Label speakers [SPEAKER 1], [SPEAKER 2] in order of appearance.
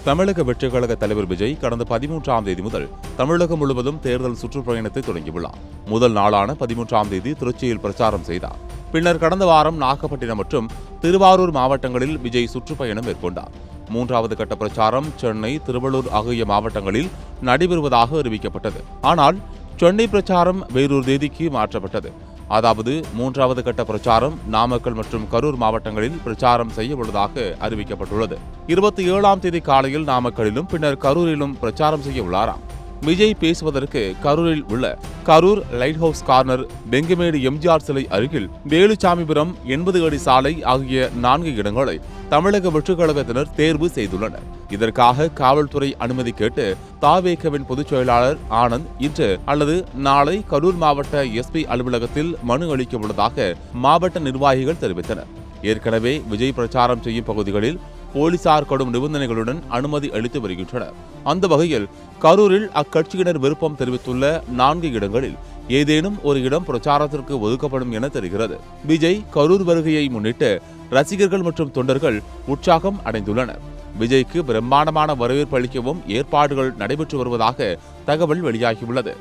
[SPEAKER 1] தமிழக வெற்றிக் கழக தலைவர் விஜய் கடந்த 13ஆம் தேதி முதல் தமிழகம் முழுவதும் தேர்தல் சுற்றுப்பயணத்தை தொடங்கியுள்ளார். முதல் நாளான 13ஆம் தேதி திருச்சியில் பிரச்சாரம் செய்தார். பின்னர் கடந்த வாரம் நாகப்பட்டினம் மற்றும் திருவாரூர் மாவட்டங்களில் விஜய் சுற்றுப்பயணம் மேற்கொண்டார். 3வது கட்ட பிரச்சாரம் சென்னை, திருவள்ளூர் ஆகிய மாவட்டங்களில் நடைபெறுவதாக அறிவிக்கப்பட்டது. ஆனால் சென்னை பிரச்சாரம் வேறொரு தேதிக்கு மாற்றப்பட்டது. அதாவது 3வது கட்ட பிரச்சாரம் நாமக்கல் மற்றும் கரூர் மாவட்டங்களில் பிரச்சாரம் செய்ய உள்ளதாக அறிவிக்கப்பட்டுள்ளது. 27ஆம் தேதி காலையில் நாமக்கலிலும் பின்னர் கரூரிலும் பிரச்சாரம் செய்ய உள்ளாராம். விஜய் பேசுவதற்கு கரூரில் உள்ள Karur light house corner, Pengamedu MGR சிலை அருகில் வேலுச்சாமிபுரம், 80 அடி சாலை ஆகிய 4 இடங்களை தமிழக வெற்றிக் கழகத்தினர் தேர்வு செய்துள்ளனர். இதற்காக காவல்துறை அனுமதி கேட்டு தாவேகவின் பொதுச் செயலாளர் ஆனந்த் இன்று அல்லது நாளை கரூர் மாவட்ட எஸ்பி அலுவலகத்தில் மனு அளிக்க உள்ளதாக மாவட்ட நிர்வாகிகள் தெரிவித்தனர். ஏற்கனவே விஜய் பிரச்சாரம் செய்யும் பகுதிகளில் போலீசார் கடும் நிபந்தனைகளுடன் அனுமதி அளித்து வருகின்றனர். அந்த வகையில் கரூரில் அக்கட்சியினர் விருப்பம் தெரிவித்துள்ள 4 இடங்களில் ஏதேனும் ஒரு இடம் பிரச்சாரத்திற்கு ஒதுக்கப்படும் என தெரிகிறது. விஜய் கரூர் வருகையை முன்னிட்டு ரசிகர்கள் மற்றும் தொண்டர்கள் உற்சாகம் அடைந்துள்ளனர். விஜய்க்கு பிரம்மாண்டமான வரவேற்பு அளிக்கவும் ஏற்பாடுகள் நடைபெற்று வருவதாக தகவல் வெளியாகியுள்ளது.